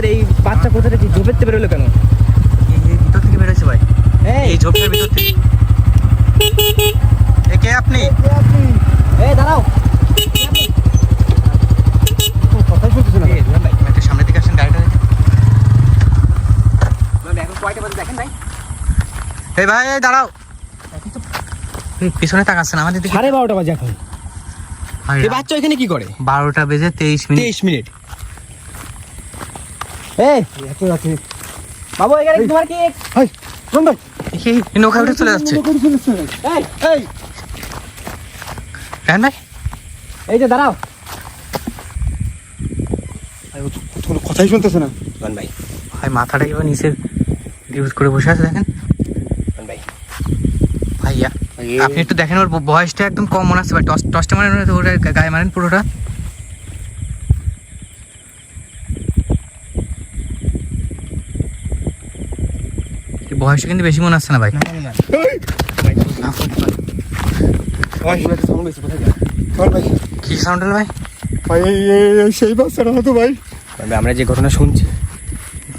ভিতরে এই বাচ্চা কোথা থেকে ঝোপের থেকে বেরোলো কেন? এই ভিতর থেকে বেরোচ্ছে ভাই, এই ঝোপটার ভিতর থেকে। কে আপনি? এই দাঁড়াও, কথাই শুনতেছ না। ভাই একটু সামনের দিকে আসেন, গাড়িটা দেখেন। এখন কয়টা বাজে দেখেন ভাই? এই ভাই এই দাঁড়াও, পিছনে তাকাচ্ছেন আমাদের দিকে। 12:30 বাজে এখন। এই বাচ্চা এখানে কি করে? 12টা বেজে 23 মিনিট। 23 মিনিট। এই এত রাতে বাবু এখানে তোমার কি? ভাই শোন ভাই, এই নৌকা উঠে চলে যাচ্ছে। এই এই কেন ভাই? এই যে দাঁড়াও কোনো কথাই শুনতেছে না। ভাই ভাই মাথাটা এবার নিচে ইউজ করে বসে আছে দেখেন ভাই ভাইয়া। আপনি একটু দেখেন, ওর বয়সটা একদম কম মনে হচ্ছে ভাই। টসটা মারেন ওর গায়ে মারেন পুরোটা। বয়সটা কিন্তু বেশি মনে হচ্ছে না ভাই। কি সাউন্ড হলো ভাই? ভাই এই সেই বাচ্চাটা হতো ভাই। আমরা যে ঘটনা শুনছি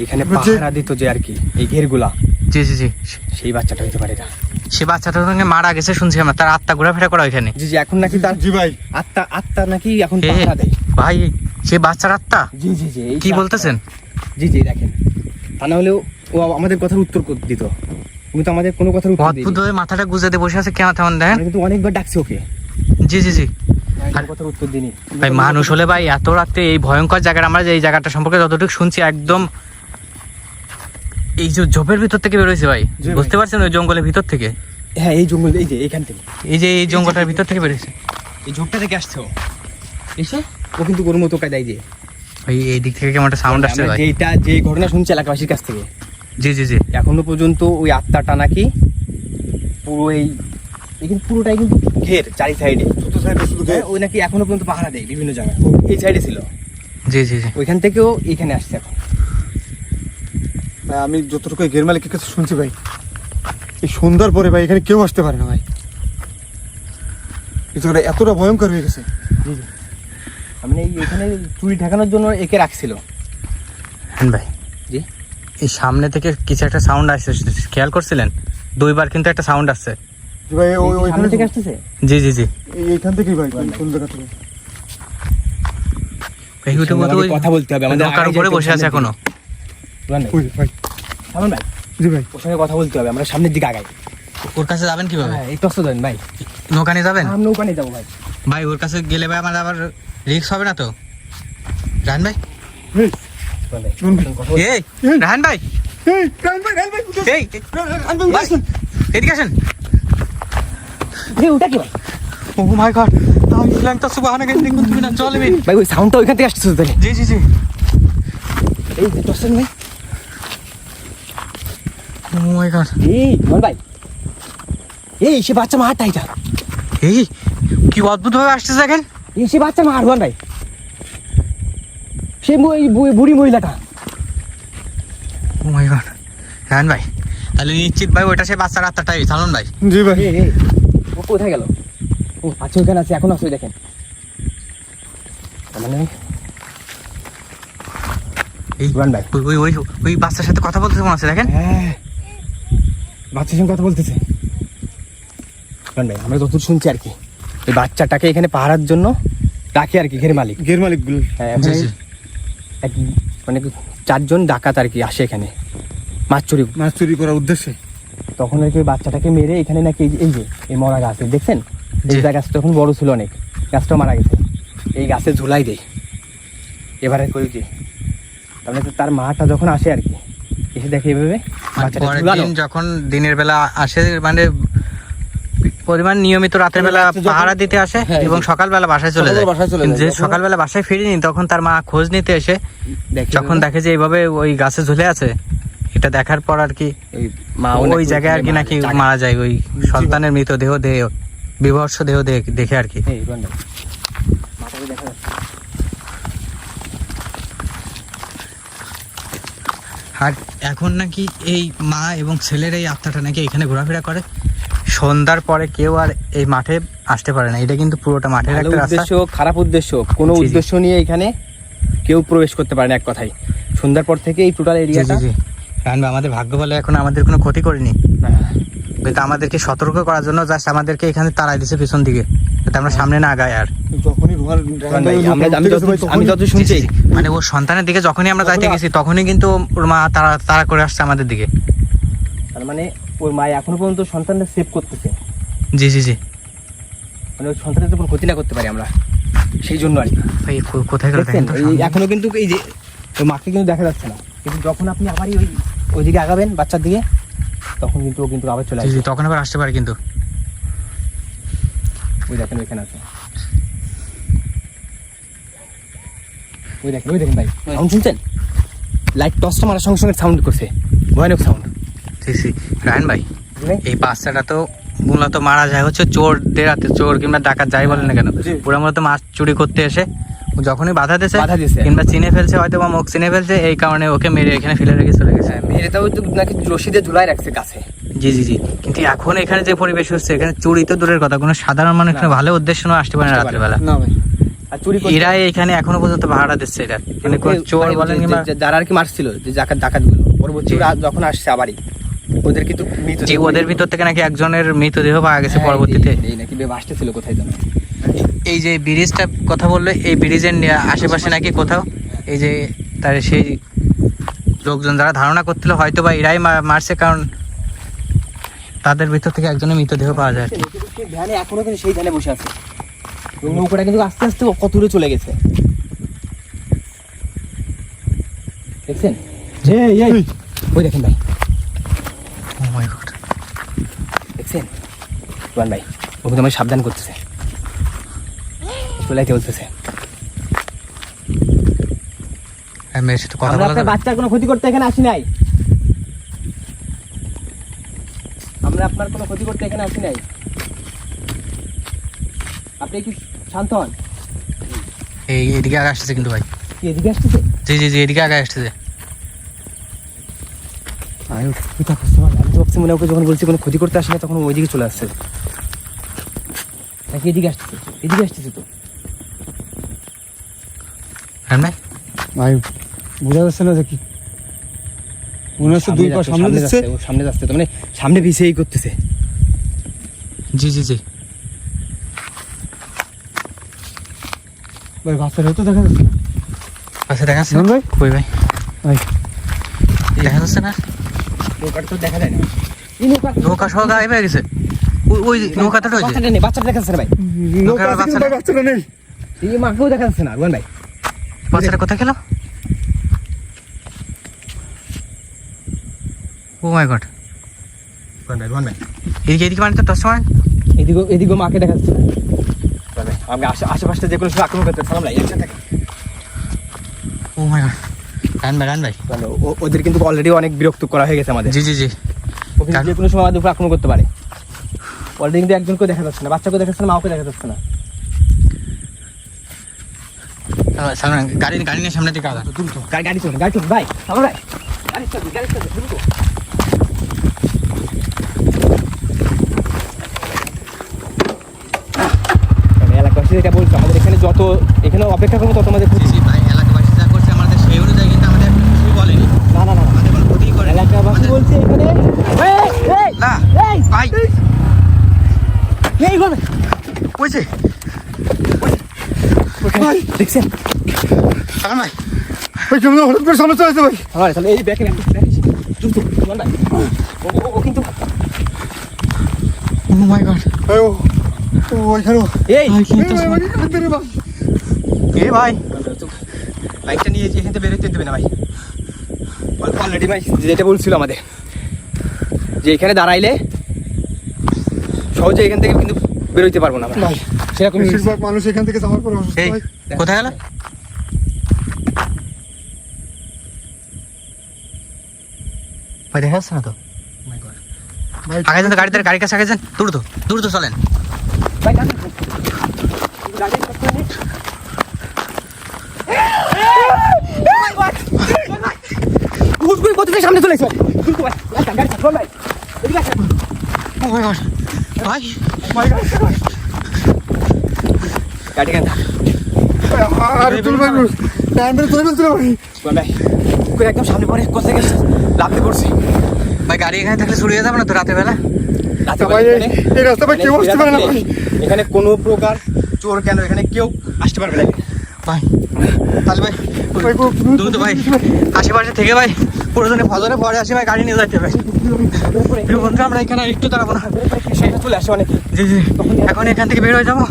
এখানে পাহারা দিত যে আর কি এই ঘেরগুলা, জি জি জি, সেই বাচ্চাটা হতে পারে। সে বাচ্চাটার সঙ্গে মারা গেছে শুনছি আমরা, তার আত্মা ঘোরাফেরা করা ওইখানে। জি জি, এখন নাকি তার জি ভাই, আত্মা নাকি এখন এ, পাহারা দেয়। ভাই সে বাচ্চার আত্মা? জি জি জি, এই কি যে বলতেছেন? আত্মা। জি জি দেখেন, তা না হলেও ও আমাদের কথার উত্তর দিত, কিন্তু আমাদের কোনো কথার উত্তর অদ্ভুত দিত। ভাবে মাথাটা গুজে দিয়ে বসে আছে কেমন তেমন দেখেন। কিন্তু অনেকবার ডাকছি ওকে, জি জি জি কোনো কথার উত্তর দিনি। ভাই। মানুষ হলে ভাই এত রাতে এই ভয়ঙ্কর জায়গাটা, আমরা যে এই জায়গাটা সম্পর্কে যতটুকু শুনছি একদম এই যে ঝোপের ভিতর থেকে বেরোয়েছে ভাই, জি ভাই। বুঝতে পারছেন? ওই জঙ্গলের ভিতর থেকে, হ্যাঁ এই জঙ্গল, এই যে এইখান থেকে, এই যে এই জঙ্গলটার ভিতর থেকে বেরোয়েছে এই ঝোপটা থেকে আসছে ও এসে। ও কিন্তু কোনো মতো কায়দায় দিয়ে ভাই। এই দিক থেকে কেমন একটা সাউন্ড আসছে আমরা ভাই। যে ঘটনা শুনছি এলাকাবাসীর কাছ থেকে, জি জি জি, এখনো পর্যন্ত ওই আত্মাটা নাকি পুরো এই কিন্তু পুরোটাই কিন্তু ঘের চারি সাইডে, ছোট সাইডে শুধু হ্যাঁ, ওই নাকি এখনো পর্যন্ত পাহারা দেয় বিভিন্ন জায়গায়। ও এই সাইডে ছিল, জি জি জি। ওইখান থেকেও এখানে আসছে এখন। ভাই আমি যতটুকু গের মালিকের কাছে শুনছি ভাই, এই সন্ধ্যার পরে ভাই এখানে কেউ আসতে পারে না ভাই। এই জায়গাটা এতটা ভয়ঙ্কর হয়ে গেছে। আমি এখানে চুরি ঠেকানোর জন্য একে রাখছিল। হ্যাঁ ভাই, জি এই সামনে থেকে কিছু একটা সাউন্ড আসছে, খেয়াল করছিলেন? 2বার কিন্তু একটা সাউন্ড আসছে। জি ভাই সামনে ওইখানে থেকে আসতেছে। জি জি জি, এইখান থেকেই ভাই কোন জায়গা থেকে। এই উঠে আমাকে ওই কথা বলতে হবে, আমাদের নৌকার আগে উপরে যেতে বসে আছে সামনের এখনো। দিকে। বুঝলেন ভাই? ওই ভাই, সামন ভাই, জি ভাই। ওর সঙ্গে কথা বলতে হবে, আমরা সামনের দিকে আগাই। ওর কাছে যাবেন কিভাবে? হ্যাঁ এই টস দেন ভাই, নৌকা নিয়ে যাবেন? আমরা ওখানে যাবো ভাই। ভাই ওর কাছে গেলে ভাই আমার আবার রিস্ক হবে না তো? রাহান ভাই, এই, বুঝলেন ভাই? শুনুন ভাই। কথা বলতে- এই রাহান ভাই, এই রান ভাই কোথায়? এই রান ভাই ভাই, আসেন। এদিকে আসেন। এই, ওটা কি ভাই? ও মাই গড, আমি ছিলাম তো সুবহানাকা ইন্নী কুনতু মিনাজ জালিমিন। ভাই ওই সাউন্ডটা ওইখান থেকে আসতেছে তাহলে। জি জি জি, এই যে টস দেন ভাই। ও মাই গড, এই বল ভাই, এই সে বাচ্চা মারটা এটা, এই কি অদ্ভুত ভাবে আসছে দেখেন। এই সে বাচ্চা মার বল ভাই, সে বুড়ি মহিলাটা। ও মাই গড, রাহান ভাই তাহলে নিশ্চিত ভাই ওইটা সে বাচ্চার আত্মাটাই, সালন ভাই। জি ভাই। এই, এই, ও কোথায় গেল? ও আচ্ছা ওখানে আছে, এখন আছে, ওই দেখেন। তার মানে এই রান ভাই, ওই ওই ওই বাচ্চার সাথে কথা বলতে মনে আছে দেখেন। হ্যাঁ বাচ্চার সঙ্গে কথা বলতেছে। রান ভাই আমরা যতদূর শুনছি আর কি, এই বাচ্চাটাকে এখানে পাহারার জন্য রাখে আর কি ঘের মালিক। গের মালিক গুলো হ্যাঁ, জি, এখানে জি। মানে 4জন ডাকাত আর কি আসে এখানে মাছ চুরি। মাছ চুরি করার উদ্দেশ্যে। তখন আর কি ওই বাচ্চাটাকে মেরে এখানে নাকি এই যে এই মরা গাছ দেখছেন, জি। এই গাছটা তখন বড় ছিল অনেক, গাছটাও মারা গেছে, এই গাছে ঝুলাই দেয়। এবারে কই যে তাহলে তো তার মাটা যখন আসে আর কি, এসে দেখে এভাবে বাচ্চাটা পরের ঝুলানো। দিন যখন দিনের বেলা আসে, মানে পরিমাণ নিয়মিত রাতের বেলা রাত্রে যখন- পাহারা দিতে আসে হ্যাঁ, এবং সকালবেলা বাসায় চলে যায়। সকালবেলা বাসায় চলে যায়। যে যখন- সকালবেলা বাসায় ফিরিনি তখন তার মা খোঁজ নিতে এসে দেখে যখন এভাবে, দেখে যে এইভাবে ওই গাছে ঝুলে আছে, এটা দেখার পর আর কি ওই মা ওই জায়গায় আর কি নাকি মারা যায়, ওই সন্তানের মৃতদেহ বিভৎস দেহ দেখে আর কি। মাথাকে দেখা যাচ্ছে। আর এখন নাকি এই মা এবং ছেলের এই আত্মাটা নাকি এখানে ঘোরাফেরা করে। সন্ধ্যার পরে কেউ আর এই মাঠে আসতে পারে না। এটা কিন্তু পুরোটা মাঠের ভালো একটা রাস্তা। উদ্দেশ্য হোক, খারাপ উদ্দেশ্য হোক, কোনো জি, জি। উদ্দেশ্য নিয়ে এখানে কেউ প্রবেশ করতে পারে না, এক কথায়। সন্ধ্যার পর থেকে এই টোটাল জি এরিয়াটা জি জি রায়ন ভাই আমাদের ভাগ্য বলে এখন আমাদের কোনো ক্ষতি করেনি, কিন্তু আমাদেরকে সতর্ক করার জন্য জাস্ট আমাদেরকে এখানে তাড়াই দিছে পিছন দিকে, যাতে আমরা সামনে না আগাই। আর যখনই রুহান আমি যত শুনছি জি, জি, মানে ওর সন্তানের দিকে যখনই আমরা যাইতে গেছি তখনই কিন্তু ওর মা তাড়া তাড়া করে আসছে আমাদের দিকে। তার মানে ওর মা এখনো পর্যন্ত সন্তানটা সেভ করতেছে, জি জি জি মানে ওই সন্তানের যখন ক্ষতি না করতে পারি আমরা, সেই জন্য আর কি। ভাই কোথায় গেল দেখছেন এখনো কিন্তু এই যে ওর মাকে কিন্তু দেখা যাচ্ছে না, কিন্তু যখন আপনি আবারই ওইদিকে আগাবেন বাচ্চার দিকে, তখন কিন্তু ও কিন্তু আবার চলে জি জি আসবে। তখন আবার আসতে পারে কিন্তু। ওই দেখেন ওইখানে আছে, ওই দেখেন ভাই, সাউন্ড শুনছেন? লাইট টর্চটা মারার সঙ্গে সঙ্গে সাউন্ড করছে, ভয়ানক সাউন্ড। জি জি রায়ন ভাই এই বাচ্চাটা তো মূলত মারা যায় হচ্ছে চোরদের হাতে, চোর কিংবা ডাকাত যাই বলেন না কেন, জি। ওরা মূলত মাছ চুরি করতে এসে ও যখনই বাধা দিছে দিছে। কিংবা চিনে ফেলছে, হয়তো বা মুখ চিনে ফেলছে, এই কারণে ওকে মেরে এখানে ফেলে রেখে চলে গেছে। মেয়েটাও তো নাকি রশিদে ঝুলাই রাখছে কাছে। জি জি জি কিন্তু এখন এখানে যে পরিবেশ হচ্ছে, এখানে চুরি তো দূরের কথা, কোনো সাধারণ মানুষ এখানে ভালো উদ্দেশ্য নিয়ে আসতে পারে না রাত্রিবেলা। না ভাই, আর চুরি এরা এখানে এখনো পর্যন্ত ভাড়া দিচ্ছে, এটা মানে কোন চোর বলেন কিংবা যারা আর কি মারছিল, যে ডাকাত গুলো পরবর্তী ওরা যখন আসছে আবারই ওদের কিন্তু যে ওদের ভিতর থেকে নাকি একজনের মৃতদেহ পাওয়া গেছে পরবর্তীতে। এই নাকি ভাসতে ছিল কোথায় জানো। এই যে ব্রিজটা কথা বললো, এই ব্রিজের আশেপাশে নাকি কোথাও এই যে তার সেই লোকজন যারা ধারণা করছিল হয়তো বা এরাই মারছে, কারণ তাদের ভিতর থেকে একজনের মৃতদেহ পাওয়া যায় আর কি। সেই ধ্যানে এখনো কিন্তু সেই ধ্যানে বসে আছে, এবং নৌকাটা কিন্তু আস্তে আস্তে কত দূরে চলে গেছে, দেখছেন? ওই দেখেন ভাই, Oh my God! দেখছেন রুহান ভাই, ও কিন্তু আমায় সাবধান করতেছে, চলে বলতেছে হ্যাঁ, মেয়ের সাথে কথা আমরা বলা আপনার যাবে? বাচ্চার কোনো ক্ষতি করতে এখানে আসি নাই, আমরা আপনার কোনো ক্ষতি করতে এখানে আসি নাই, আপনি একটু শান্ত হন। এই এদিকে আগে আসতেছে কিন্তু ভাই। কি এদিকে আসতেছে? জি জি জি এদিকে আগে আসতেছে। আমি তো ভাবছি মনে হয় ওকে যখন বলছি কোনো ক্ষতি করতে আসে না, তখন ওইদিকে চলে আসছে, নাকি এদিকে আসতেছে? এদিকে আসতেছে তো হ্যাঁ ভাই ভাই বোঝা যাচ্ছে না যে কি মনে হচ্ছে দুই পা সামনে দিচ্ছে। ও সামনে যাচ্ছে, তো মানে সামনে ভিসেই করতেছে। জি জি জি ভাই বাচ্চাটাও তো দেখা যাচ্ছে না। আচ্ছা দেখা যাচ্ছে রুহান ভাই, কই ভাই ভাই দেখা যাচ্ছে না, নৌকাটা তো দেখা যায় না, এই নৌকা সহ গায়ে পেয়ে গেছে। ওই নৌকাটা রয়েছে, বাচ্চাটা নেই, বাচ্চাটা দেখা যাচ্ছে না ভাই, নৌকা আছে কিন্তু ভাই বাচ্চাটা নেই। এই মাকেও দেখা যাচ্ছে না রুহান ভাই। বাচ্চাটা কোথায় গেল? ও মাই গড! রুহান ভাই এদিকে এদিকে মানে তো টস মারেন। এদিকে মাকে দেখা যাচ্ছে না রুহান ভাই, আমি আশেপাশে যে কোনো সময় আক্রমণ করতে সালাম ভাই একসাথে থাকে। ও মাই গড! রান ভাই মানে ওদের কিন্তু অলরেডি অনেক বিরক্ত করা হয়ে গেছে আমাদের, জি জি জি ও কিন্তু যে কোনো সময় আমাদের উপর আক্রমণ করতে পারে। অলরেডি কিন্তু একজনকেও দেখা যাচ্ছে না, বাচ্চাকেও দেখা যাচ্ছে না, মাকে দেখা যাচ্ছে না। সালমান গাড়ি নিয়ে সামনে দিকে আগা। দ্রুত গাড়ি চলুন ভাই, সালাম ভাই, গাড়ি চলবে দ্রুত। এলাকাবাসী যেটা বলছো, আমাদের এখানে যত এখানে অপেক্ষা করবো তত আমাদের ক্ষতি। জি ভাই এলাকাবাসী যা করছে আমাদের সেই অনুযায়ী কিন্তু আমাদের কিছুই বলেনি, না আমাদের কোনো ক্ষতি করে এলাকাবাসী বলছে এখানে না ভাই এই হবে কইছে দেখছেন সালমান ভাই। ভাই কেমন হঠাৎ করে সামনে চলে আসছে ভাই। আমার তাহলে এই ব্যাকে দ্রুত ভাই, ও কিন্তু ও মাই গড! ভাই ও ওইখানে এই এ ভাই বাইকটা নিয়ে এখান থেকে বেরোতে দেবে না ভাই, অলরেডি ভাই যেটা বলছিল আমাদের, যে এখানে দাঁড়াইলে সহজে এখান থেকে কিন্তু বেরোতে পারবো না আমরা। ভাই সেরকম বেশিরভাগ মানুষ এখান থেকে যাওয়ার পর অসুস্থ এই ভাই। কোথায় গেল ভাই? দেখা যাচ্ছে না তো। ভাই আগে যান, গাড়ির কাছে আগে যান, দ্রুত চলেন। ভাই সামনে চলে এসে গাড়ি চল ভাই, এদিকে আসেন। ও মাই গড ভাই! গাড়ি কেন আর তুল ভাই টাইম বের করে ফেলছিল ভাই। ভাই করে একদম সামনে পরে কোথায় গেছে লাফতে পড়ছি। ভাই গাড়ি এখানে থাকলে চুরি হয়ে যাবে না তো রাতের বেলা? রাতে ভাই এই রাস্তা ভাই কেউ আসতে পারে না ভাই। এখানে কোনো প্রকার চোর কেন এখানে কেউ আসতে পারবে না ভাই তাহলে ভাই ভাই, দ্রুত ভাই আশেপাশে থেকে ভাই প্রয়োজনে ফজরে পরে আসি ভাই, গাড়ি নিয়ে যাইতে ভাই। বন্ধুরা আমরা এখানে একটু দাঁড়াবো না, চলে আসে অনেক। জি জি এখন এখান থেকে বের হয়ে যাবো।